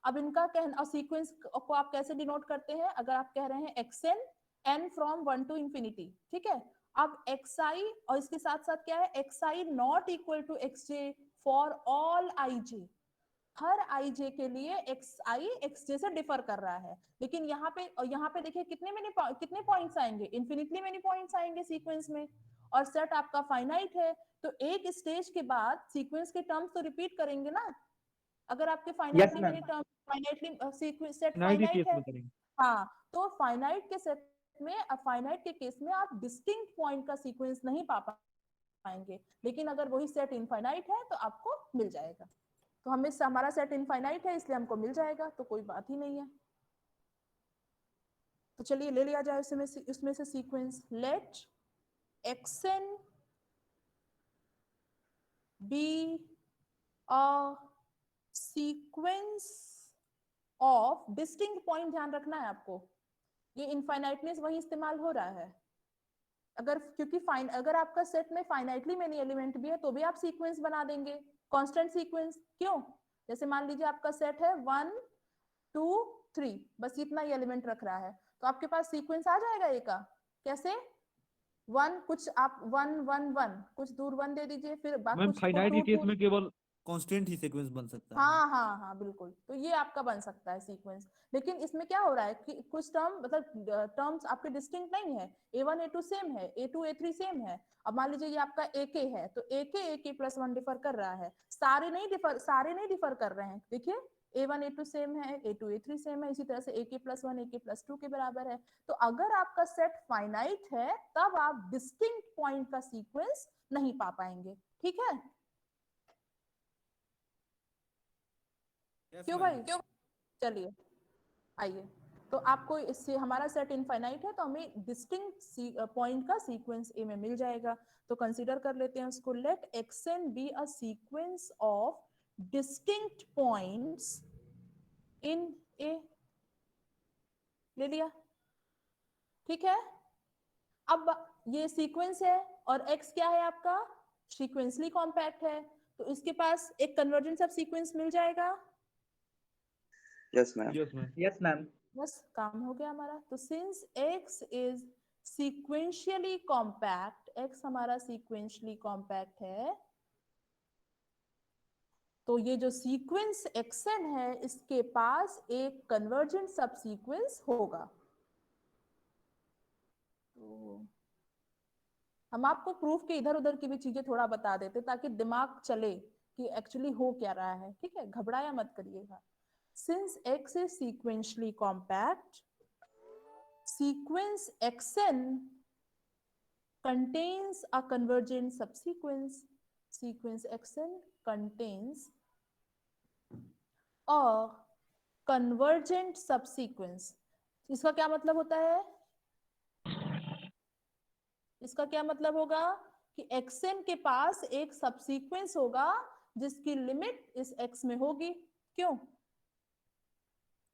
अब इनका कहना, सीक्वेंस को आप कैसे डिनोट करते हैं, अगर आप कह रहे हैं xn n from 1 to infinity, ठीक है, अब xi और इसके साथ साथ क्या है, xi not equal to xj for all ij, हर ij के लिए xi xj से डिफर कर रहा है। लेकिन यहाँ पे देखिए कितने पॉइंट्स आएंगे, इन्फिनिटली मेनी पॉइंट्स आएंगे सीक्वेंस में, और सेट आपका फाइनाइट है, तो एक स्टेज के बाद सीक्वेंस के टर्म्स तो रिपीट करेंगे ना, अगर आपके finitely many term, finitely sequence set finite है, हाँ, तो फाइनाइट के सेट में, फाइनाइट के केस में आप डिस्टिंक्ट पॉइंट का सीक्वेंस नहीं पा पाएंगे, लेकिन अगर वही सेट इनफाइनाइट है तो आपको मिल जाएगा। तो हमें हमारा सेट इनफाइनाइट है इसलिए हमको मिल जाएगा, तो कोई बात ही नहीं है। तो चलिए ले लिया जाए उसमें से sequence, let xn be a sequence of distinct point, ध्यान रखना है आपको, ये इनफाइनाइटनेस वही इस्तेमाल हो रहा है, अगर क्योंकि अगर आपका सेट में फाइनाइटली मेनी एलिमेंट भी है तो भी आप सीक्वेंस बना देंगे, कांस्टेंट सीक्वेंस, क्यों, जैसे मान लीजिए आपका सेट है 1 2 3, बस इतना ही एलिमेंट रख रहा है, तो आपके पास सीक्वेंस आ जाएगा ए का, कैसे, 1 कुछ आप 1 1 1 कुछ दूर 1 दे दीजिए, फिर मैम कुछ को फाइनाइट के 2 केस 2, में केवल कांस्टेंट ही सीक्वेंस बन सकता है। हाँ हाँ हाँ बिल्कुल, तो ये आपका बन सकता है सीक्वेंस। लेकिन इसमें क्या हो रहा है कि कुछ मतलब टर्म्स आपके डिस्टिंक्ट नहीं है, a1 a2 सेम है, a2 a3 सेम है, अब मान लीजिए ये आपका ak है, तो ak प्लस 1 डिफर कर रहा है, सारे नहीं डिफर कर रहे हैं, देखिए a1 a2 सेम है, a2 a3 सेम है, इसी तरह से ak प्लस 1 ak प्लस 2 के बराबर है। तो अगर आपका सेट फाइनाइट है तब आप डिस्टिंक्ट पॉइंट का सीक्वेंस नहीं पा पाएंगे, ठीक है, क्यों भाई, क्यों, चलिए आइए, तो आपको इससे हमारा सेट इनफाइनाइट है तो हमें डिस्टिंक्ट पॉइंट का सीक्वेंस ए में मिल जाएगा, तो कंसीडर कर लेते हैं उसको, let xn be a sequence of distinct points in A, ले लिया, ठीक है, अब ये सीक्वेंस है और x क्या है आपका, सीक्वेंसली कॉम्पैक्ट है, तो इसके पास एक कन्वर्जेंट सब सीक्वेंस मिल जाएगा, यस मैम, यस मैम, बस काम हो गया हमारा। तो since x is sequentially compact, x हमारा सीक्वेंशियली कॉम्पैक्ट है, तो ये जो सीक्वेंस xn है इसके पास एक कन्वर्जेंट सब सीक्वेंस होगा। तो हम आपको प्रूफ के इधर उधर की भी चीजें थोड़ा बता देते ताकि दिमाग चले कि एक्चुअली हो क्या रहा है, ठीक है, घबराया मत करिएगा। Since x is sequentially compact, sequence xn contains a convergent subsequence, sequence xn contains a convergent subsequence। इसका क्या मतलब होता है, इसका क्या मतलब होगा कि xn के पास एक सबसीक्वेंस होगा जिसकी लिमिट इस x में होगी, क्यों,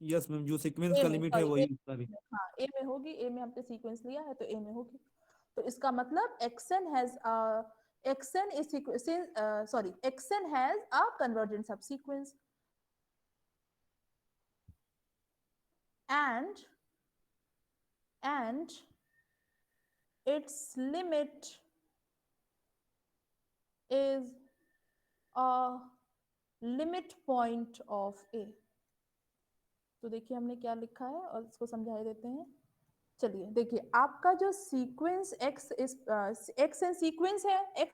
यस मैम, जो सीक्वेंस ए का में, लिमिट है सॉरी वही ए, उसका भी। हाँ ए में होगी, ए में हमने सीक्वेंस लिया है तो ए में होगी, तो इसका मतलब xn has xn is sorry xn has a convergent subsequence and its limit is a limit point of a। तो देखिए हमने क्या लिखा है और इसको समझा देते हैं, चलिए देखिए आपका जो सीक्वेंस x एन सीक्वेंस है, x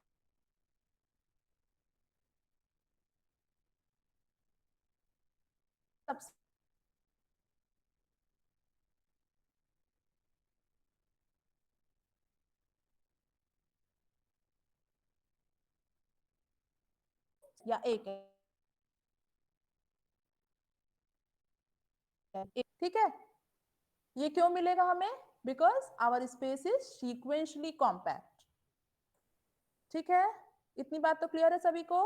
सबसे या एक है, ठीक है, ये क्यों मिलेगा हमें, because our space is sequentially compact, ठीक है, इतनी बात तो क्लियर है सभी को।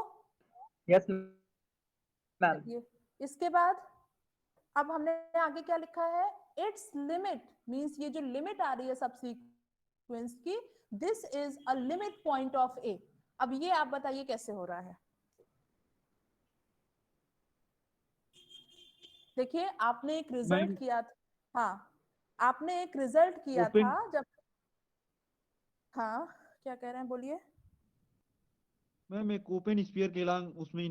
यस मैम, इसके बाद अब हमने आगे क्या लिखा है, इट्स लिमिट मींस ये जो लिमिट आ रही है सब सीक्वेंस की, this is a limit point of A. अब ये आप बताइए कैसे हो रहा है, देखिए आपने एक मैम रिजल्ट किया था, हाँ आपने एक रिजल्ट किया ओपन था जब, हाँ क्या कह रहे हैं बोलिए। मैम एक ओपन स्फीयर के अलावा उसमें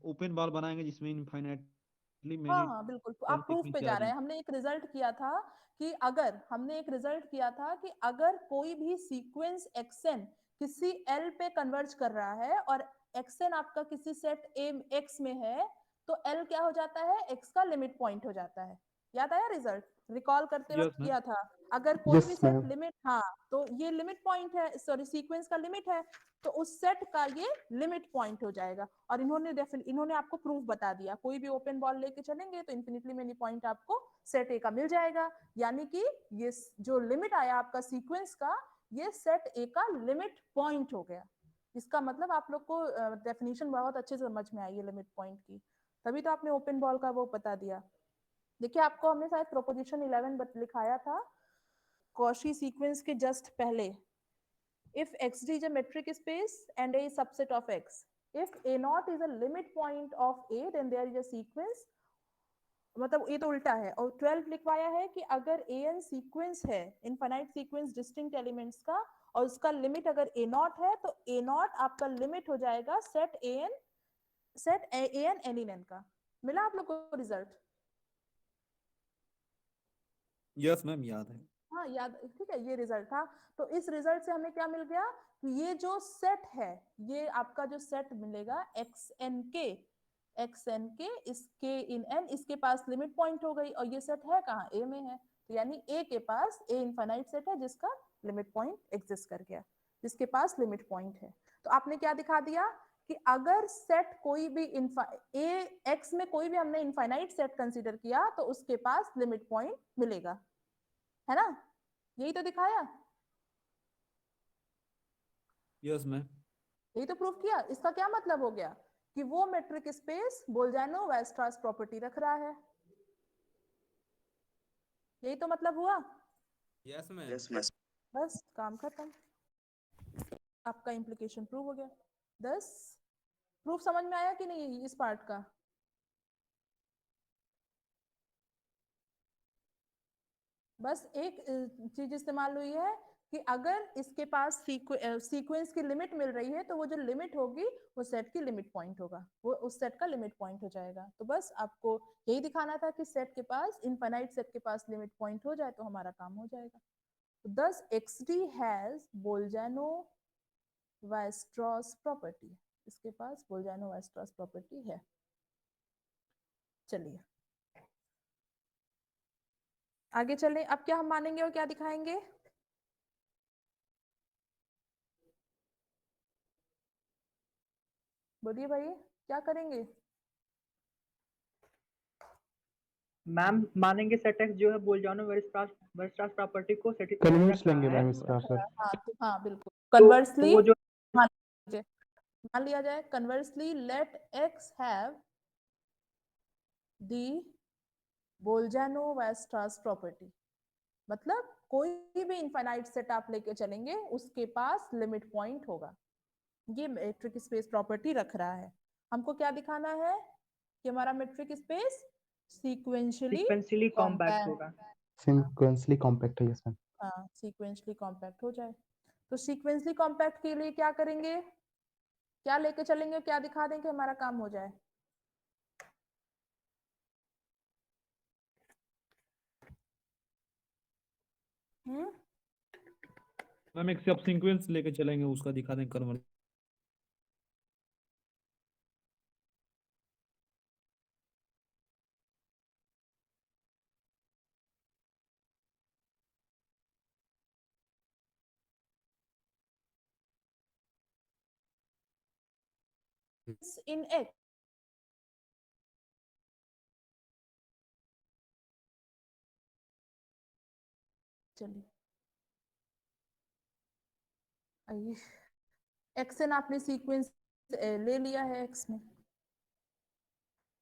ओपन बॉल बनाएंगे जिसमें इनफाइनाइटली हाँ मेनी हाँ बिल्कुल, तो 12 आप प्रूफ पे सीक्वेंस जा आ रहे जाएं। हैं। हमने एक रिजल्ट किया था कि अगर, हमने एक रिजल्ट किया था कि अगर कोई भी सीक्वेंस एक्सएन किसी एल पे कन्वर्ज कर रहा है और एक्सएन आपका किसी सेट ए एक्स में है, तो एल क्या हो जाता है, एक्स का लिमिट पॉइंट हो जाता है। याद आया रिजल्ट, रिकॉल करते वक्त यस मैम। किया था। अगर कोई भी यस सेट मैम। लिमिट, हाँ तो ये लिमिट पॉइंट है, सॉरी सीक्वेंस का लिमिट है, तो उस सेट का ये लिमिट पॉइंट हो जाएगा। और इन्होंने आपको प्रूफ बता दिया, कोई भी ओपन बॉल लेके चलेंगे तो इन्फिनिटली मेनी पॉइंट आपको सेट ए का मिल जाएगा। यानी कि ये जो लिमिट आया आपका सीक्वेंस का, ये सेट ए का लिमिट पॉइंट हो गया। इसका मतलब आप लोग को डेफिनेशन बहुत अच्छे से समझ में आई है लिमिट पॉइंट की, तभी तो आपने ओपन बॉल का वो बता दिया। देखिए आपको हमने शायद प्रोपोजिशन 11 लिखाया था कॉशी सीक्वेंस के जस्ट पहले। if xd is a metric space and a subset of x, if a naught is a limit point of a, then there is a sequence, मतलब ये तो उल्टा है। और 12 लिखवाया है कि अगर an सीक्वेंस है, इनफाइनाइट सीक्वेंस डिस्टिंक्ट एलिमेंट्स का, और उसका लिमिट अगर a नॉट है, तो a नॉट आपका लिमिट हो जाएगा set an, set an n का। मिला आप लोग को रिजल्ट? यस मैम याद है। हाँ याद, ठीक है, ये रिजल्ट था। तो इस रिजल्ट से हमें क्या मिल गया कि ये जो सेट है, ये आपका जो सेट मिलेगा एक्स एन के, इसके इन एन, इसके पास लिमिट पॉइंट हो गई, और ये सेट है कहाँ, ए में है, तो यानी ए के पास ए इनफाइनाइट सेट है जिसका लिमिट पॉइंट एग्जिस्ट कर गया, जिसके पास लिमिट पॉइंट है। तो आपने क्या दिखा दिया कि अगर सेट कोई भी ए एक्स में कोई भी हमने इनफाइनाइट सेट कंसीडर किया, तो उसके पास लिमिट पॉइंट मिलेगा, है ना, यही तो दिखाया, यस मैम। यही तो प्रूफ किया। इसका क्या मतलब हो गया कि वो मेट्रिक स्पेस बोल्जानो वेस्ट्रास प्रॉपर्टी रख रहा है, यही तो मतलब हुआ। Yes ma'am. बस काम खत्म, आपका इम्प्लीकेशन प्रूव हो गया। 10 प्रूफ समझ में आया कि नहीं इस पार्ट का? बस एक चीज इस्तेमाल हुई है कि अगर इसके पास सीक्वेंस की लिमिट मिल रही है, तो वो जो लिमिट होगी वो सेट की लिमिट पॉइंट होगा, वो उस सेट का लिमिट पॉइंट हो जाएगा। तो बस आपको यही दिखाना था कि सेट के पास, इनफाइनाइट सेट के पास लिमिट पॉइंट हो जाए तो हमारा काम हो जाएगा। तो thus XD has Bolzano-Weierstrass property, इसके पास Bolzano-Weierstrass प्रॉपर्टी है। चलिए आगे चलें, अब क्या हम मानेंगे और क्या दिखाएंगे? बोलिए भाई, क्या करेंगे? मैम मानेंगे सेट एक्स जो है बोल्जानो वेरस्ट्रास प्रॉपर्टी को सेटिस्फाई कन्वर्स रख रहा लेंगे है। मैम इसका सर। हाँ हाँ बिल्कुल, तो कन्वर्सली वो जो मान लिया जाए, conversely let X have the Bolzano Weierstrass property, मतलब कोई भी इनफाइनाइट सेट आप लेके चलेंगे उसके पास लिमिट पॉइंट होगा, ये मेट्रिक स्पेस प्रॉपर्टी रख रहा है। हमको क्या दिखाना है कि हमारा मेट्रिक स्पेस सीक्वेंशियली कॉम्पैक्ट होगा। सीक्वेंसली कॉम्पैक्ट है यस मैम। हाँ सीक्वेंशली कॉम्पैक्ट हो जाए। तो सीक्वेंशली कॉम्पैक्ट के लिए क्या करेंगे, क्या लेके चलेंगे, क्या दिखा देंगे, हमारा काम हो जाए। मैम एक सब सीक्वेंस लेके चलेंगे, उसका दिखा दें कन्वर्स। इन एक्स, चलिए एक्सन आपने सीक्वेंस ले लिया है एक्स में।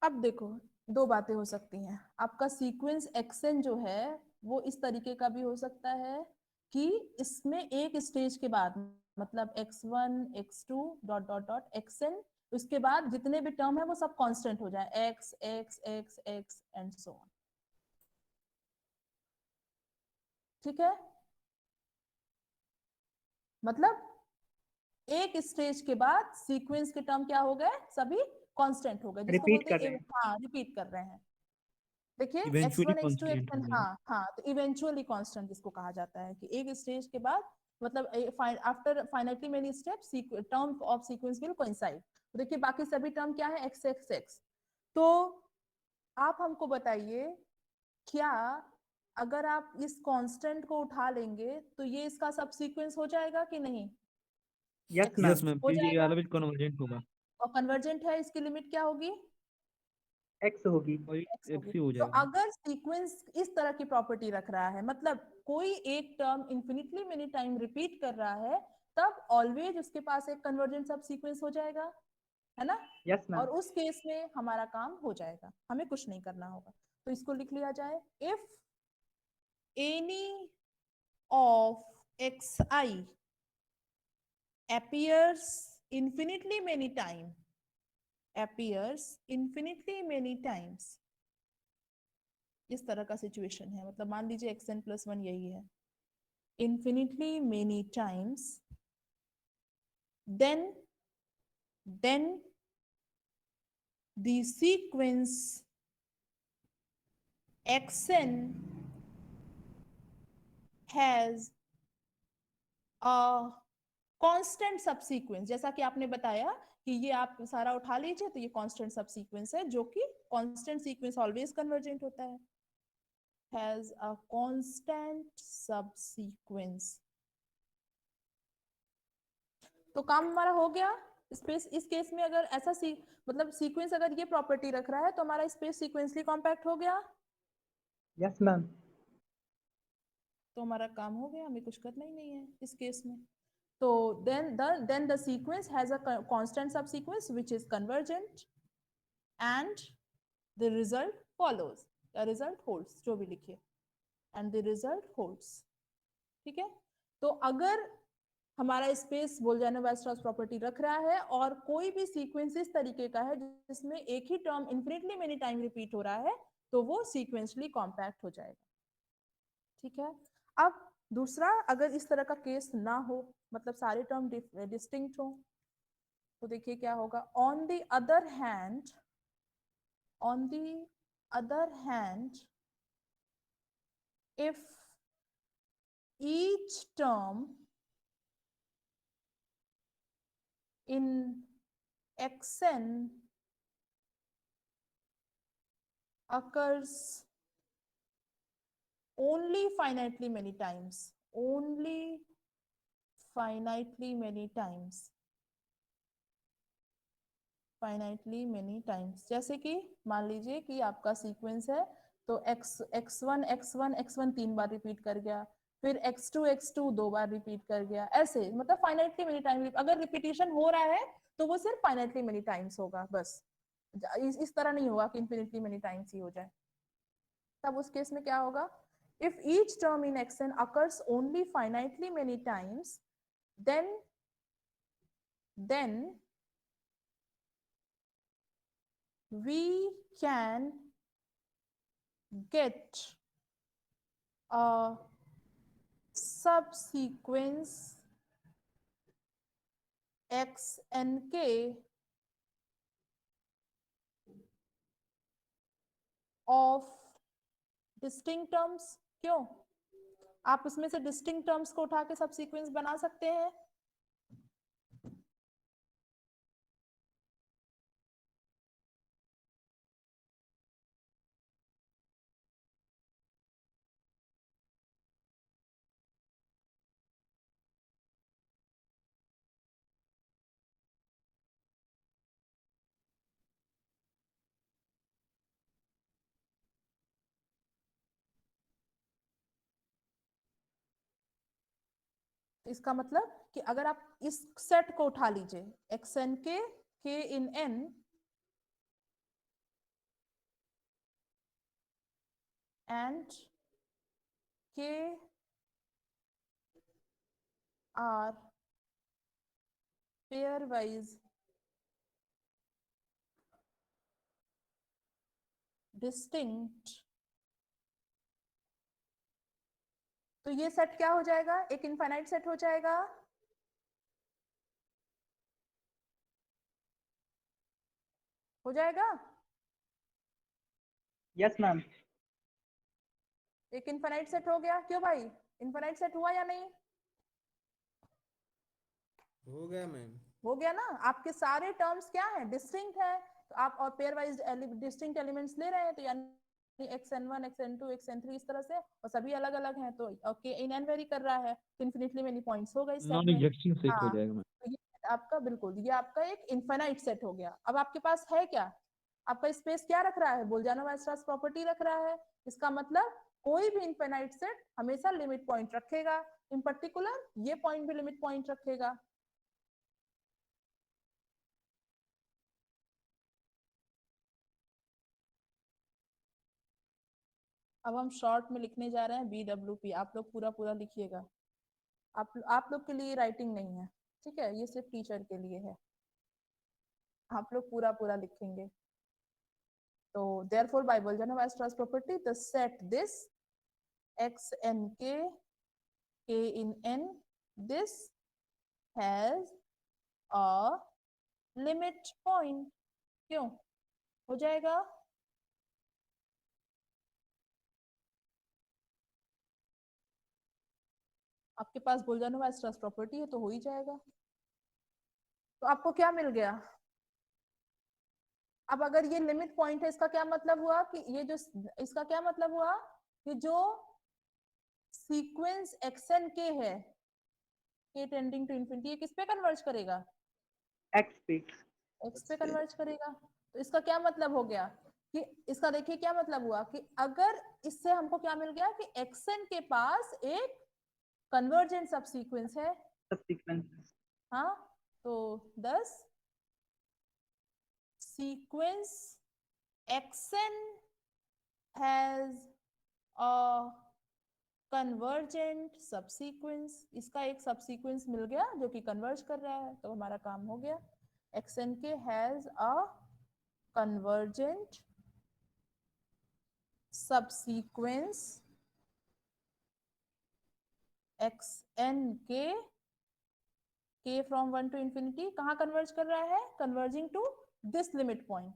अब देखो दो बातें हो सकती हैं, आपका सीक्वेंस एक्सन जो है वो इस तरीके का भी हो सकता है कि इसमें एक स्टेज के बाद, मतलब x1 x2 dot dot dot xn उसके बाद जितने भी टर्म है वो सब कांस्टेंट हो जाए, x x x x and so on. ठीक है, मतलब एक स्टेज के बाद सीक्वेंस के टर्म क्या हो गए, सभी कांस्टेंट हो गए, जिसको रिपीट बोलते कर रहे हैं, हैं। हाँ रिपीट कर रहे हैं। देखिए इवेंचुअली x1 x2 कांस्टेंट हो xn, गए। हाँ हाँ, तो इवेंचुअली कांस्टेंट जिसको कहा जाता है कि एक स्टेज के बाद, मतलब after finitely many steps term of sequence will coincide. देखिए बाकी सभी टर्म क्या है, x x x। तो आप हमको बताइए, क्या अगर आप इस कांस्टेंट को उठा लेंगे तो ये इसका सब सीक्वेंस हो जाएगा कि नहीं? Yes X yes ma'am, ma'am, हो फिर ये जाएगा, ऑलवेज कन्वर्जेंट होगा और कन्वर्जेंट है, इसकी लिमिट क्या होगी, एक्स होगी। और x एक्स होगी। ही हो तो जाएगा। अगर सीक्वेंस इस तरह की प्रॉपर्टी रख रहा है, मतलब कोई एक term infinitely many time repeat कर रहा है, तब ऑलवेज उसके पास एक कन्वर्जेंट सब सीक्वेंस हो जाएगा, है ना? Yes ma'am. और उस केस में हमारा काम हो जाएगा, हमें कुछ नहीं करना होगा। तो इसको लिख लिया जाए, if any of xi appears infinitely many times, इस तरह का सिचुएशन है, मतलब मान लीजिए xn+1 यही है, infinitely many times, then the sequence xn has a constant subsequence। जैसा कि आपने बताया कि ये आप सारा उठा लीजिए तो ये कांस्टेंट सबसीक्वेंस है, जो कि कांस्टेंट सीक्वेंस ऑलवेज कन्वर्जेंट होता है, has a constant subsequence। तो काम हमारा हो गया। स्पेस इस केस में अगर ऐसा मतलब सीक्वेंस अगर ये प्रॉपर्टी रख रहा है तो हमारा स्पेस सीक्वेंसली कॉम्पैक्ट हो गया, यस मैम। तो हमारा काम हो गया, हमें कुछ करना ही नहीं है इस केस में। तो then the sequence has a constant subsequence which is convergent and the result follows, the result holds, जो भी लिखिए, and the result holds। ठीक है, तो अगर हमारा स्पेस बोल्जानो-वेस्टरॉस प्रॉपर्टी रख रहा है और कोई भी सीक्वेंस इस तरीके का है जिसमें एक ही term infinitely many time repeat हो रहा है, तो वो सीक्वेंसली कॉम्पैक्ट हो जाएगा। ठीक है, अब दूसरा, अगर इस तरह का केस ना हो, मतलब सारे टर्म डिस्टिंक्ट हो, तो देखिए क्या होगा। On the other hand if each term in xn occurs only finitely many times, जैसे कि मान लीजिए कि आपका सीक्वेंस है, तो x1 3 बार रिपीट कर गया, फिर x2 2 बार रिपीट कर गया, ऐसे मतलब फाइनाइटली मेनी टाइम। अगर रिपीटिशन हो रहा है तो वो सिर्फ फाइनाइटली मेनी टाइम्स होगा, बस इस तरह नहीं होगा कि इन्फिनिटली मेनी टाइम्स ही हो जाए। तब उस केस में क्या होगा, if each term in xn occurs only finitely many times, then we can get a subsequence xnk of distinct terms। क्यों? आप उसमें से डिस्टिंक्ट टर्म्स को उठा के सब सीक्वेंस बना सकते हैं। इसका मतलब कि अगर आप इस सेट को उठा लीजिए, xn k in n and k are pairwise distinct, तो ये सेट क्या हो जाएगा, एक इनफाइनाइट सेट हो जाएगा। हो जाएगा, यस मैम। एक इनफाइनाइट सेट हो गया। क्यों भाई, इनफाइनाइट सेट हुआ या नहीं? हो गया मैम। हो गया ना, आपके सारे टर्म्स क्या है, डिस्टिंक्ट है। तो आप और पेयर वाइज डिस्टिंक्ट एलिमेंट्स ले रहे हैं, तो यानी xn1 xn2 xn3 इस तरह से, और सभी अलग अलग हैं, तो ओके इन एन वेरी कर रहा है, तो इन्फिनिटली मेनी पॉइंट्स हो गए इस सेट नॉन में। एग्जिस्टिंग सेट हो हाँ, जाएगा मैम। तो ये आपका बिल्कुल, ये आपका एक इनफाइनाइट सेट हो गया। अब आपके पास है क्या, आपका स्पेस क्या रख रहा है, बोल्जानो-वेस्ट्रास प्रॉपर्टी रख रहा है। इसका मतलब कोई भी इनफाइनाइट सेट हमेशा लिमिट पॉइंट रखेगा, इन पर्टिकुलर ये पॉइंट भी लिमिट पॉइंट रखेगा। अब हम शॉर्ट में लिखने जा रहे हैं BWP, आप लोग पूरा पूरा लिखिएगा। आप लोग के लिए राइटिंग नहीं है, ठीक है, ये सिर्फ टीचर के लिए है, आप लोग पूरा पूरा लिखेंगे। तो therefore by Bolzano-Weierstrass property the set this x n k in n, this has a limit point। क्यों हो जाएगा, आपके पास बोल्जानो-वेस्ट्रास प्रॉपर्टी है तो हो ही जाएगा। तो आपको क्या मिल गया, अब अगर ये लिमिट पॉइंट है, इसका क्या मतलब हुआ कि ये जो, इसका क्या मतलब हुआ कि जो सीक्वेंस xn k है, k टेंडिंग टू इंफिनिटी, ये किस पे कन्वर्ज करेगा, एक्स पे। x पे कन्वर्ज करेगा। तो इसका क्या मतलब हो गया कि, इसका देखिए क्या मतलब हुआ कि अगर इससे हमको क्या मिल गया कि xn के पास एक कन्वर्जेंट सब सीक्वेंस है। सब सीक्वेंस। हाँ, तो 10 sequence xn has a convergent subsequence, इसका एक सबसीक्वेंस मिल गया जो कि कन्वर्ज कर रहा है, तो हमारा काम हो गया। xn के has a convergent subsequence xn के k from 1 to infinity कहाँ कन्वर्ज कर रहा है, converging to this limit point,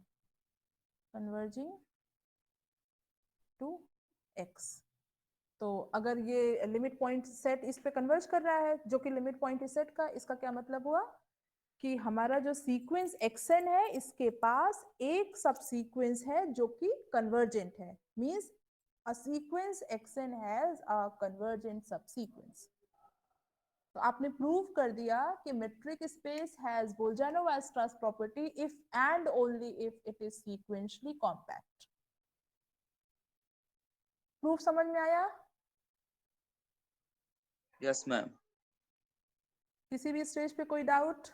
converging to x। तो अगर ये लिमिट पॉइंट सेट इस पे कन्वर्ज कर रहा है, जो कि लिमिट पॉइंट इस सेट का, इसका क्या मतलब हुआ कि हमारा जो सीक्वेंस xn है, इसके पास एक सब सीक्वेंस है जो कि कन्वर्जेंट है, means a sequence xn has a convergent subsequence. तो आपने प्रूव कर दिया कि metric space has Bolzano Weierstrass property if and only if it is sequentially compact. Proof समझ में आया? Yes ma'am. किसी भी स्टेज पे कोई डाउट?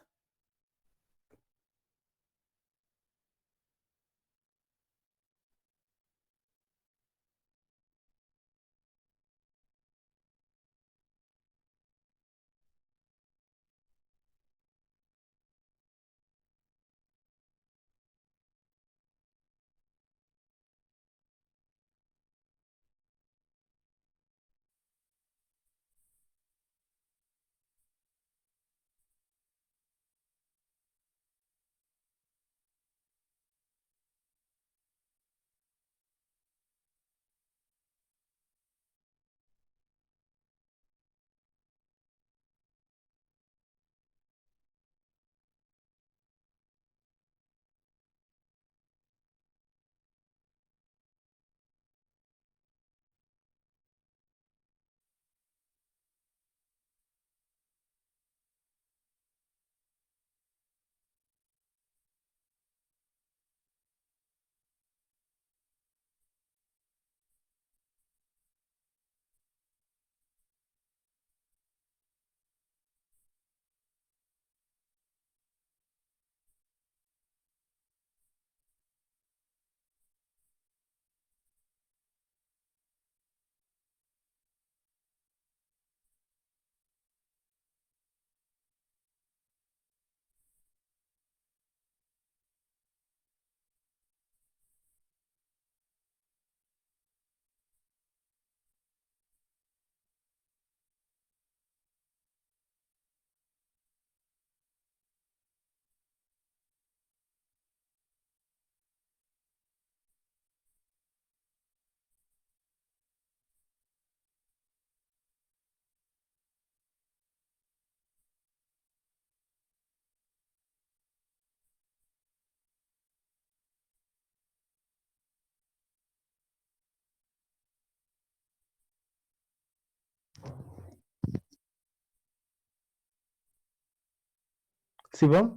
शिवम,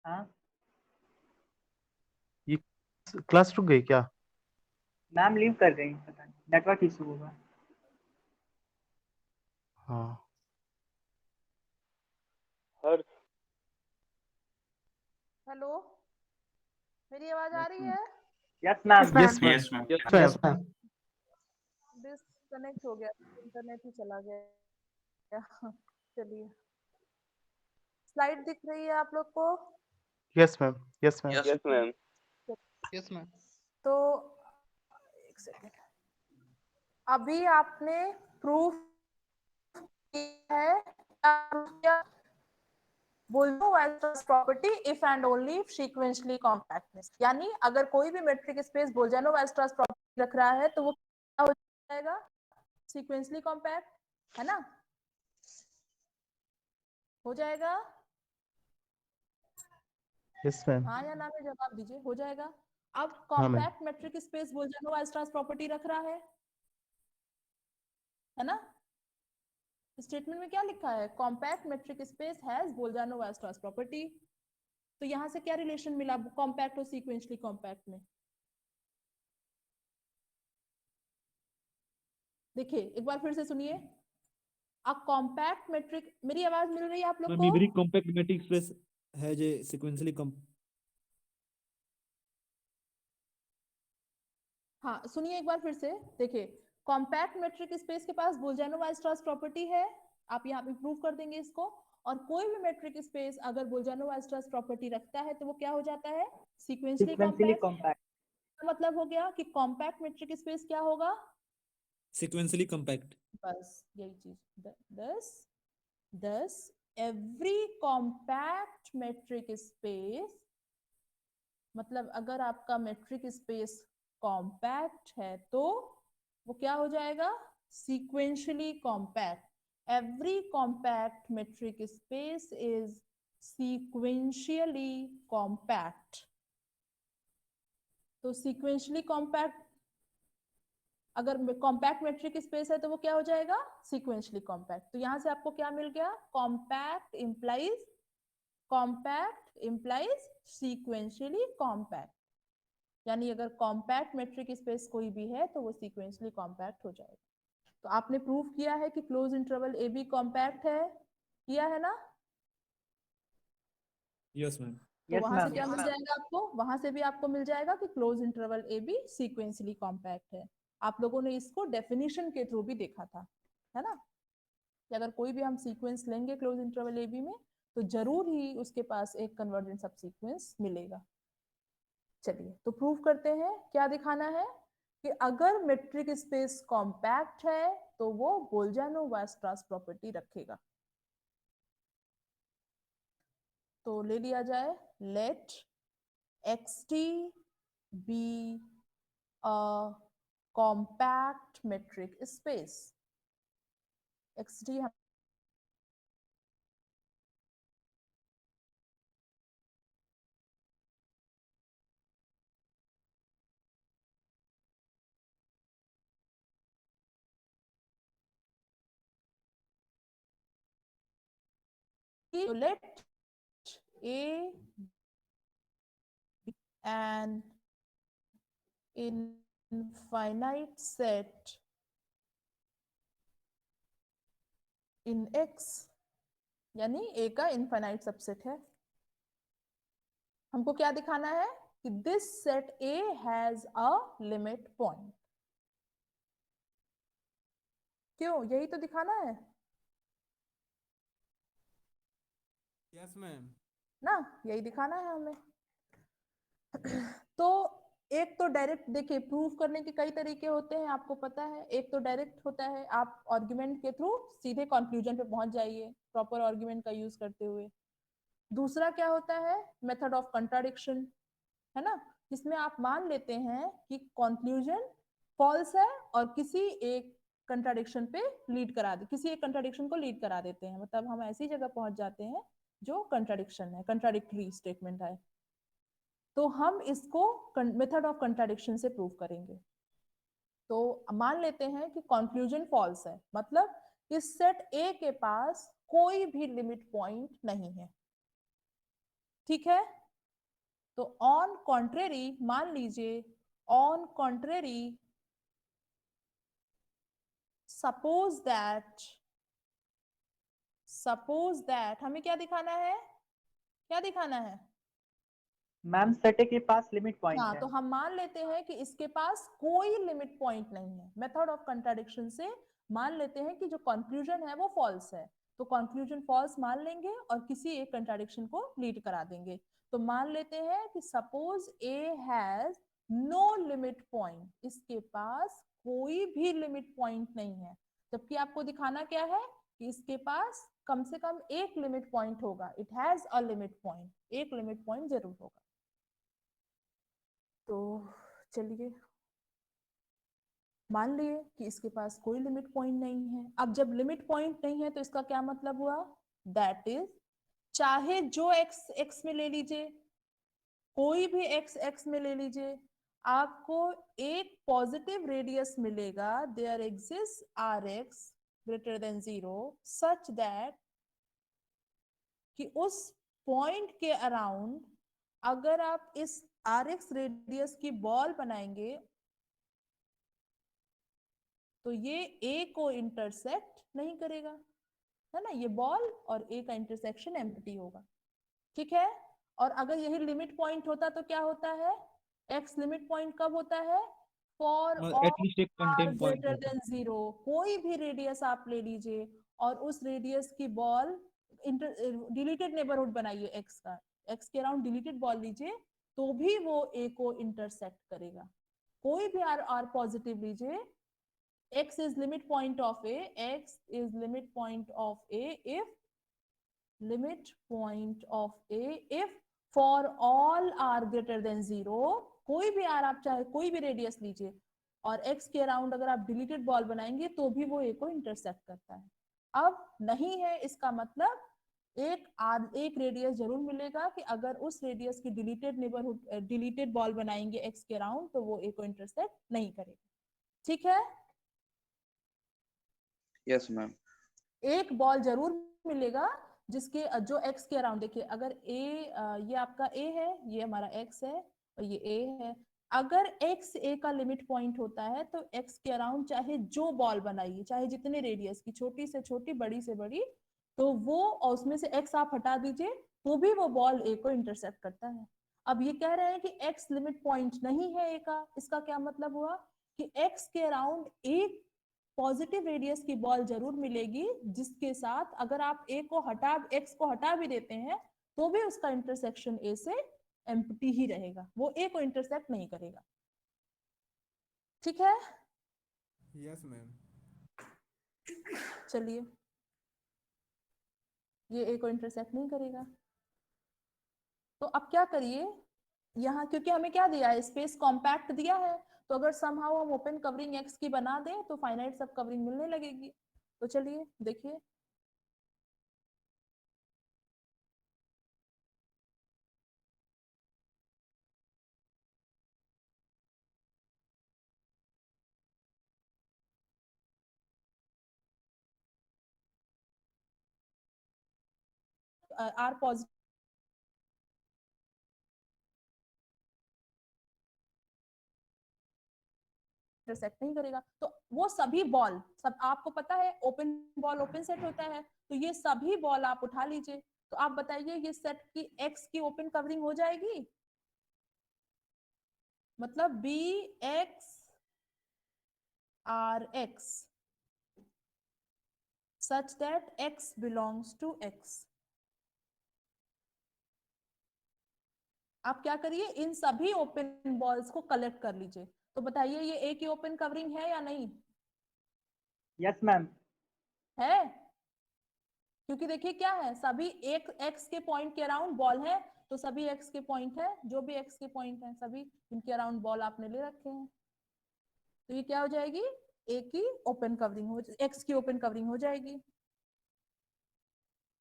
हाँ ये क्लास रुक गई क्या? मैम लीव कर गई, पता नहीं नेटवर्क इशू होगा। हाँ, हेलो, मेरी आवाज आ रही है? Yes ma'am. Yes ma'am, yes ma'am. Yes ma'am. Yes, ma'am, disconnect हो गया, इंटरनेट ही चला गया। चलिए, स्लाइड दिख रही है आप लोग को? Yes ma'am, yes ma'am. Yes ma'am. yes, ma'am. तो एक सेकेंड, अभी आपने प्रूफ किया है क्या? Boltzmann property if and only if sequentially compactness, यानी अगर कोई भी मेट्रिक स्पेस बोल्जमैन प्रॉपर्टी रख रहा है तो वो क्या हो जाएगा? सीक्वेंशियली कॉम्पैक्ट, है ना? हो जाएगा? Yes ma'am. हाँ या ना में जवाब दीजिए। हो जाएगा। अब हाँ ma'am. Compact metric space Boltzmann property रख रहा है ना? स्टेटमेंट में क्या लिखा है? Compact metric space has Boltzmann property. तो यहां से क्या रिलेशन मिला कॉम्पैक्ट और सीक्वेंशियली कॉम्पैक्ट में? देखिए एक बार फिर से सुनिए। अ कॉम्पैक्ट मेट्रिक, मेरी आवाज मिल रही है आप लोग Ma'am, को? every compact metric space has a sequentially हाँ सुनिए एक बार फिर से। देखिए कॉम्पैक्ट मेट्रिक स्पेस के पास बोल्जमैन प्रॉपर्टी है, आप यहाँ पे प्रूव कर देंगे इसको। और कोई भी मेट्रिक स्पेस अगर बोल्जमैन प्रॉपर्टी रखता है तो वो क्या हो जाता है? Sequentially sequentially compact. कॉम्पैक्ट। मतलब हो गया कि कॉम्पैक्ट मेट्रिक स्पेस क्या होगा? sequentially compact. बस यही चीज। दस एवरी कॉम्पैक्ट मेट्रिक स्पेस, मतलब अगर आपका मेट्रिक स्पेस कॉम्पैक्ट है तो वो क्या हो जाएगा? Sequentially compact. Every compact metric space is sequentially compact. तो सीक्वेंशियली कॉम्पैक्ट, अगर कॉम्पैक्ट मेट्रिक स्पेस है तो वो क्या हो जाएगा? Sequentially compact. तो यहां से आपको क्या मिल गया? Compact implies sequentially compact. यानी अगर कॉम्पैक्ट मेट्रिक स्पेस कोई भी है तो वो सीक्वेंशियली कॉम्पैक्ट हो जाएगा। तो आपने प्रूव किया है कि close interval A B compact है, किया है ना? Yes, ma'am. तो यस वहां से मैम। क्या मिल जाएगा आपको? वहां से भी आपको मिल जाएगा कि close interval A B sequentially compact है। आप लोगों ने इसको डेफिनेशन के थ्रू भी देखा था, है ना? कि अगर कोई भी हम सीक्वेंस लेंगे क्लोज इंटरवल ए बी में तो जरूर ही उसके पास एक कन्वर्जेंट सब सीक्वेंस मिलेगा। चलिए तो प्रूव करते हैं। क्या दिखाना है? कि अगर मेट्रिक स्पेस कॉम्पैक्ट है तो वो बोल्जमैन प्रॉपर्टी रखेगा। तो ले लिया जाए, let xt be a compact metric space. xt so let A an infinite set in X, यानी A का इनफाइनाइट सबसेट है। हमको क्या दिखाना है? कि this set A has a limit point. क्यों? यही तो दिखाना है Yes, ma'am. ना, यही दिखाना है हमें। तो एक तो डायरेक्ट, देखिए प्रूफ करने के कई तरीके होते हैं आपको पता है। एक तो डायरेक्ट होता है, आप आर्गुमेंट के थ्रू सीधे कंक्लूजन पे पहुंच जाइए प्रॉपर आर्गुमेंट का यूज करते हुए। दूसरा क्या होता है? मेथड ऑफ कंट्राडिक्शन, है ना? जिसमें आप मान लेते हैं कि कंक्लूजन फॉल्स है और किसी एक कंट्राडिक्शन पे लीड करा दे, किसी एक कंट्राडिक्शन को लीड करा देते हैं। मतलब हम ऐसी जगह पहुंच जाते हैं जो कंट्राडिक्शन है, कंट्राडिक्टरी स्टेटमेंट है। तो हम इसको मेथड ऑफ कंट्राडिक्शन से प्रूव करेंगे। तो मान लेते हैं कि कंक्लूजन फॉल्स है, मतलब इस सेट ए के पास कोई भी लिमिट पॉइंट नहीं है, ठीक है। तो ऑन कॉन्ट्रेरी, मान लीजिए ऑन कॉन्ट्रेरी सपोज दैट हमें क्या दिखाना है, क्या दिखाना है? मैम सेट ए के पास लिमिट पॉइंट हाँ, है। तो हम मान लेते हैं कि इसके पास कोई लिमिट पॉइंट नहीं है। मेथड ऑफ कंट्राडिक्शन से मान लेते हैं कि जो कंक्लूजन है वो फॉल्स है, तो कंक्लूजन फॉल्स मान लेंगे और किसी एक कंट्राडिक्शन को लीड करा देंगे। तो मान लेते हैं कि suppose A has no limit point, इसके पास कोई भी लिमिट पॉइंट नहीं है, जबकि आपको दिखाना क्या है कि इसके पास कम से कम एक लिमिट पॉइंट होगा। It has a limit point, एक लिमिट पॉइंट जरूर होगा। तो चलिए मान लिए कि इसके पास कोई लिमिट पॉइंट नहीं है। अब जब लिमिट पॉइंट नहीं है तो इसका क्या मतलब हुआ, दैट इज चाहे जो एक्स एक्स में ले लीजिए, कोई भी एक्स एक्स में ले लीजिए, आपको एक पॉजिटिव रेडियस मिलेगा, there exist R X greater than 0 such that कि उस पॉइंट के अराउंड अगर आप इस आर एक्स रेडियस की बॉल बनाएंगे तो ये ए को इंटरसेक्ट नहीं करेगा, है ना। ये बॉल और ए का इंटरसेक्शन एम्प्टी होगा, ठीक है। और अगर यही लिमिट पॉइंट होता तो क्या होता है, एक्स लिमिट पॉइंट कब होता है, फॉर ऑल एटलीस्ट एक आर कंटेंट पॉइंट ग्रेटर होता देन 0, कोई भी रेडियस आप ले लीजिए और उस रेडियस की बॉल डिलीटेड नेबरहुड बनाइए एक्स का, एक्स के अराउंड डिलीटेड बॉल लीजिए तो भी वो ए को इंटरसेक्ट करेगा। कोई भी आर पॉजिटिव लीजिए, x is limit point of a, x is limit point of a if limit point of a if for all r greater than 0, कोई भी r आप चाहे कोई भी रेडियस लीजिए और x के अराउंड अगर आप डिलीटेड बॉल बनाएंगे तो भी वो a को इंटरसेक्ट करता है। अब नहीं है, इसका मतलब एक रेडियस जरूर मिलेगा कि अगर उस रेडियस की डिलीटेड नेबरहुड डिलीटेड बॉल बनाएंगे x के अराउंड तो वो a को इंटरसेक्ट नहीं करेगा, ठीक है। Yes ma'am. एक बॉल जरूर मिलेगा जिसके जो एक्स के अराउंड, देखिए अगर ए ये आपका ए है, ये हमारा एक्स है और ये ए है, अगर एक्स ए का लिमिट पॉइंट होता है तो एक्स के अराउंड चाहे जो बॉल बनाइए, चाहे जितने रेडियस की, छोटी से छोटी बड़ी से बड़ी, तो वो और उसमें से एक्स आप हटा दीजिए तो भी वो बॉल ए को इंटरसेप्ट करता है। अब ये कह रहे हैं कि एक्स लिमिट पॉइंट नहीं है ए का, इसका क्या मतलब हुआ कि एक्स के अराउंड एक पॉजिटिव रेडियस की बॉल जरूर मिलेगी जिसके साथ अगर आप ए को हटा एक्स को हटा भी देते हैं तो भी उसका इंटरसेक्शन ए से एम्प्टी ही रहेगा, वो ए को इंटरसेक्ट नहीं करेगा, ठीक है। Yes ma'am. चलिए ये ए को इंटरसेक्ट नहीं करेगा, तो अब क्या करिए, यहाँ क्योंकि हमें क्या दिया है, स्पेस कॉम्पैक्ट दिया है, तो अगर समहाउ हम ओपन कवरिंग एक्स की बना दें तो फाइनाइट सब कवरिंग मिलने लगेगी। तो चलिए देखिए, आर पॉजिटिव इंटरसेक्ट नहीं करेगा, तो वो सभी बॉल, सब आपको पता है ओपन बॉल ओपन सेट होता है, तो ये सभी बॉल आप उठा लीजिए, तो आप बताइए ये सेट की एक्स की ओपन कवरिंग हो जाएगी, मतलब B X R X such that x belongs to x। आप क्या करिए, इन सभी ओपन बॉल्स को कलेक्ट कर लीजिए, तो बताइए ये ए की ओपन कवरिंग है या नहीं यस मैम। है, क्योंकि देखिए क्या है, सभी एक एक्स के पॉइंट के अराउंड बॉल है, तो सभी एक्स के पॉइंट है, जो भी एक्स के पॉइंट है सभी इनके अराउंड बॉल आपने ले रखे हैं, तो ये क्या हो जाएगी, ए की ओपन कवरिंग हो, एक्स की ओपन कवरिंग हो जाएगी।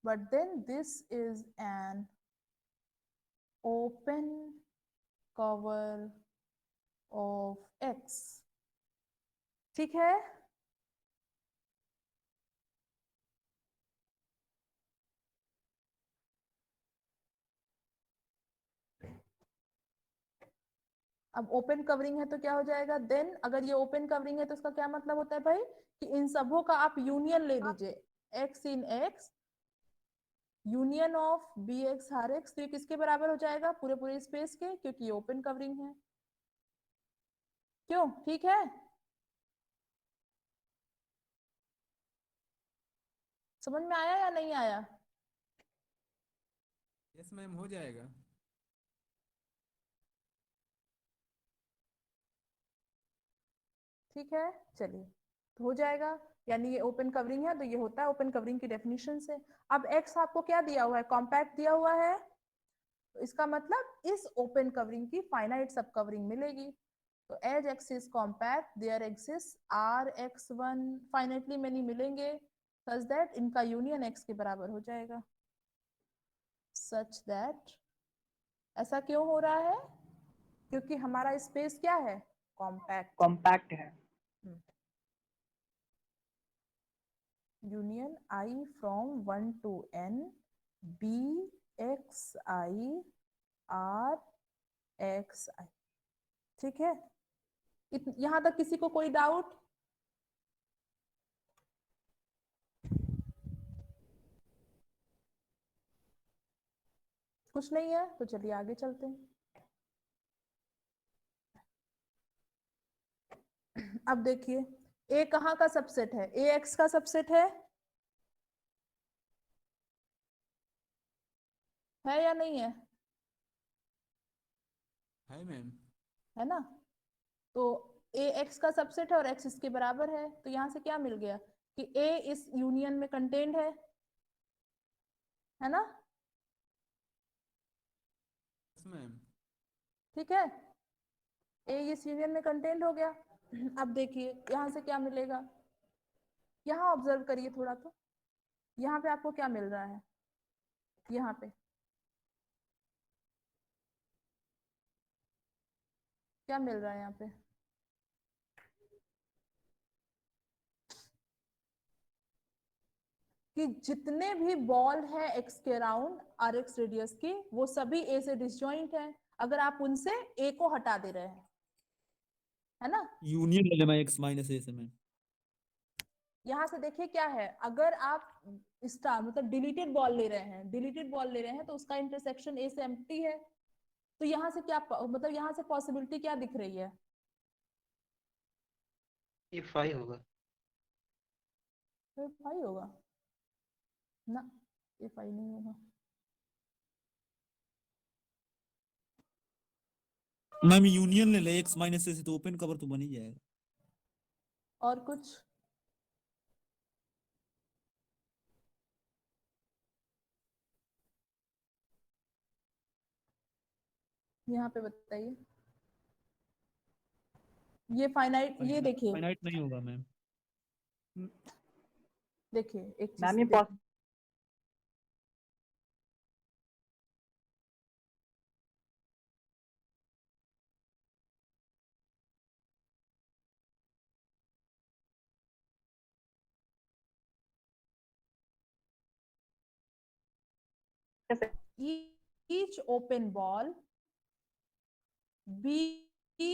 But then this is an open cover of X, ठीक है। अब ओपन कवरिंग है तो क्या हो जाएगा, देन अगर ये ओपन कवरिंग है तो इसका क्या मतलब होता है भाई कि इन सबों का आप यूनियन ले लीजिए, x in x union of B X हर एक्स, तो ये किसके बराबर हो जाएगा, पूरे पूरे स्पेस के, क्योंकि ये ओपन कवरिंग है। क्यों, ठीक है? समझ में आया या नहीं आया? यस मैम, हो जाएगा। ठीक है, चलिए तो हो जाएगा, यानी ये ओपन कवरिंग है तो ये होता है ओपन कवरिंग की डेफिनेशन से। अब x आपको क्या दिया हुआ है, कॉम्पैक्ट दिया हुआ है, तो इसका मतलब इस ओपन कवरिंग की फाइनाइट सब कवरिंग मिलेगी। तो as x is compact there exist Rx1 finitely many मिलेंगे, सच दैट इनका यूनियन x के बराबर हो जाएगा। सच दैट, ऐसा क्यों हो रहा है, क्योंकि हमारा स्पेस क्या है, कॉम्पैक्ट। कॉम्पैक्ट है। Union i from 1 to n b x i r x i, ठीक है? यहां तक किसी को कोई डाउट? कुछ नहीं है तो चलिए आगे चलते हैं। अब देखिए a कहाँ का सबसेट है, a x का सबसेट है या नहीं है? है मैम। है ना? तो a x का सबसेट है और x इसके बराबर है, तो यहां से क्या मिल गया कि a इस यूनियन में कंटेन्ड है ना? Yes ma'am. ठीक है, a इस यूनियन में कंटेन्ड हो गया। अब देखिए यहां से क्या मिलेगा, यहाँ ऑब्जर्व करिए थोड़ा, तो यहाँ पे आपको क्या मिल रहा है, यहाँ पे क्या मिल रहा है, यहाँ पे कि जितने भी बॉल है x के अराउंड आर एक्स रेडियस की, वो सभी a से डिसजॉइंट है, अगर आप उनसे a को हटा दे रहे हैं, है ना? यूनियन ले लेना x माइनस ए से मैं। यहाँ से देखिए क्या है, अगर आप स्टार मतलब डिलीटेड बॉल ले रहे हैं, डिलीटेड बॉल ले रहे हैं तो उसका इंटरसेक्शन a से एम्प्टी है, तो यहाँ से क्या मतलब यहाँ से पॉसिबिलिटी क्या दिख रही है, ये 5 होगा। तो 5 होगा ना, ये 5 नहीं होगा। मैम यूनियन ले ले x माइनस ए से, तो ओपन कवर तो बन ही जाएगा। और कुछ? यहाँ पे बताइए, ये फाइनाइट, ये देखिए फाइनाइट नहीं होगा मैम। देखिए एक मैम चीज ये देखिए, each open ball bxi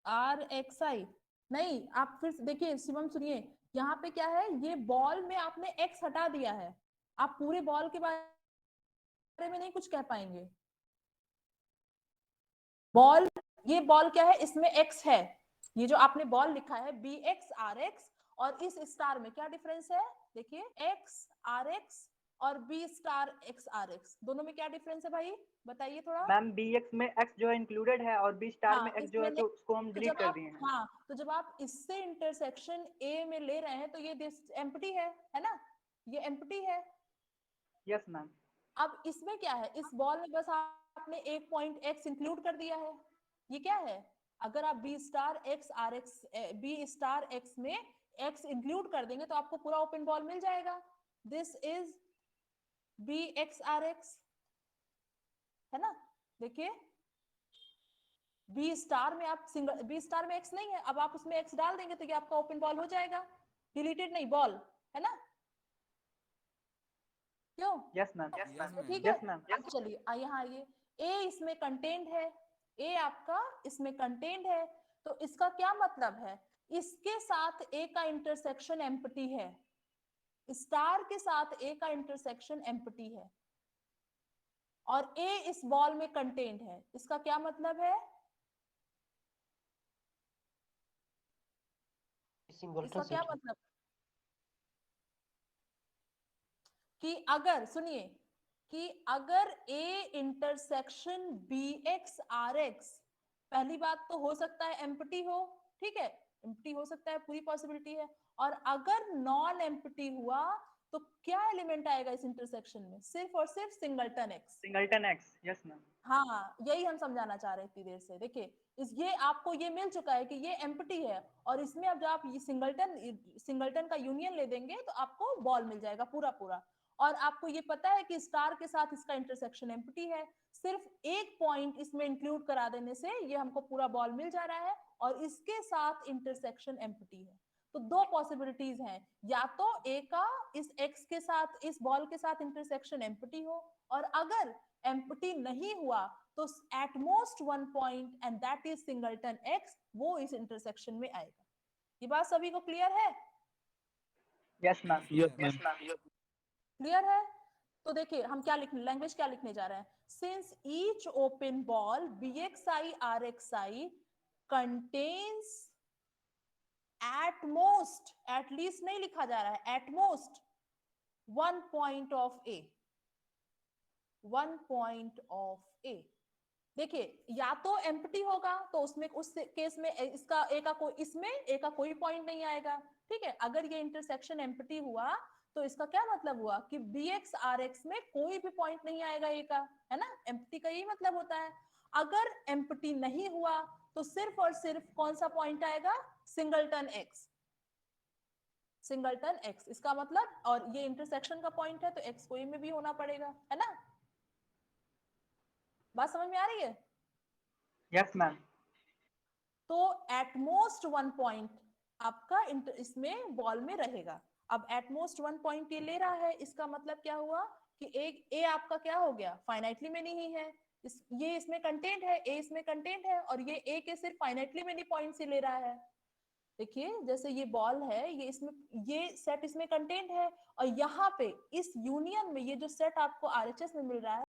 rxi, नहीं आप फिर देखिए शिवम सुनिए, यहाँ पे क्या है, ये बॉल में आपने x हटा दिया है, आप पूरे बॉल के बारे में नहीं कुछ कह पाएंगे। बॉल, ये बॉल क्या है, इसमें x है, ये जो आपने बॉल लिखा है bx rx, और इस स्टार में क्या डिफरेंस है, देखिए x rx और b स्टार x rx, दोनों में क्या डिफरेंस है भाई, बताइए थोड़ा। मैम bx में x जो है इंक्लूडेड है और b स्टार हाँ, में x जो इसमें है तो उसको हम तो डिलीट जब कर आप, दिए हैं। हाँ तो जब आप इससे इंटरसेक्शन a में ले रहे हैं तो ये एम्प्टी है ना, ये एम्प्टी है। Yes ma'am. अब इसमें क्या है, इस बॉल में बस आपने एक पॉइंट x इंक्लूड कर दिया है, ये क्या है, अगर आप b star x R X b star x में x इंक्लूड कर देंगे तो आपको पूरा ओपन बॉल मिल जाएगा, this is b x R x, है ना? देखिए बी स्टार में आप सिंगल, बी स्टार में एक्स नहीं है, अब आप उसमें एक्स डाल देंगे तो ये आपका ओपन बॉल हो जाएगा, डिलीटेड नहीं बॉल, है ना? क्यों? Yes ma'am. Yes ma'am. ठीक है, यस मैम। अब चलिए यहाँ आइए, ए इसमें कंटेंट है, ए आपका इसमें कंटेंट है, तो इसका क्या मतलब है, इसके साथ ए का इंटरसेक्शन एम्प्टी है, स्टार के साथ ए का इंटरसेक्शन एम्प्टी है और ए इस बॉल में कंटेंट है। इसका क्या मतलब है, इसका क्या मतलब कि अगर सुनिए कि अगर A intersection B X R X, पहली बात तो हो सकता है एम्प्टी हो, ठीक है, एम्प्टी हो सकता है, पूरी पॉसिबिलिटी है, और अगर नॉन एम्प्टी हुआ तो क्या एलिमेंट आएगा इस इंटरसेक्शन में, सिर्फ और सिर्फ singleton x. Singleton x, yes ma'am. हाँ, यही हम समझाना चाह रहे थे इतनी देर से। देखिए ये आपको ये मिल चुका है कि ये एम्प्टी है, और इसमें अब जब आप ये सिंगलटन का यूनियन ले देंगे तो आपको बॉल मिल जाएगा पूरा पूरा। और आपको ये पता है कि स्टार के साथ इसका इंटरसेक्शन एम्प्टी है, सिर्फ एक पॉइंट इसमें इंक्लूड करा देने से ये हमको पूरा बॉल मिल जा रहा है, और इसके साथ इंटरसेक्शन एम्प्टी है। तो दो पॉसिबिलिटीज हैं, या तो ए का इस एक्स के साथ, इस बॉल के साथ इंटरसेक्शन एम्प्टी हो, और अगर एम्प्टी नहीं हुआ तो eight most one point and that is singleton x, वो इस इंटरसेक्शन में आएगा। ये बात सभी को क्लियर है? Yes ma'am. Yes ma'am. Clear है? तो देखिए हम क्या लिखने, लैंग्वेज क्या लिखने जा रहे हैं, since each open ball bxi rxi contains at most, at least नहीं लिखा जा रहा है, at most one point of A, one point of A. देखिए या तो एम्प्टी होगा तो उसमें, उस केस में इसका ए का कोई, इसमें ए का कोई पॉइंट नहीं आएगा, ठीक है। अगर ये इंटरसेक्शन एम्प्टी हुआ तो इसका क्या मतलब हुआ कि bx rx में कोई भी पॉइंट नहीं आएगा ए का, है ना, एम्प्टी का यही मतलब होता है। अगर एम्प्टी नहीं हुआ तो सिर्फ और सिर्फ कौन सा पॉइंट आएगा, सिंगलटन एक्स, सिंगलटन एक्स, इसका मतलब, और ये इंटरसेक्शन का पॉइंट है तो एक्स को ए में भी होना पड़ेगा, है ना। बात समझ में आ रही है? Yes ma'am. तो एट मोस्ट वन पॉइंट आपका इसमें बॉल में रहेगा। अब एट मोस्ट वन पॉइंट ये ले रहा है, इसका मतलब क्या हुआ कि एक ए आपका क्या हो गया, फाइनाइटली मेनी ही है, ये इसमें कंटेंट है, ए इसमें कंटेंट है, और ये ए के सिर्फ फाइनाइटली मेनी पॉइंट से ले रहा है। देखिए जैसे ये बॉल है, ये इसमें, ये सेट इसमें कंटेंट है, और यहाँ पे इस यूनियन में ये जो सेट आपको आरएचएस में मिल रहा है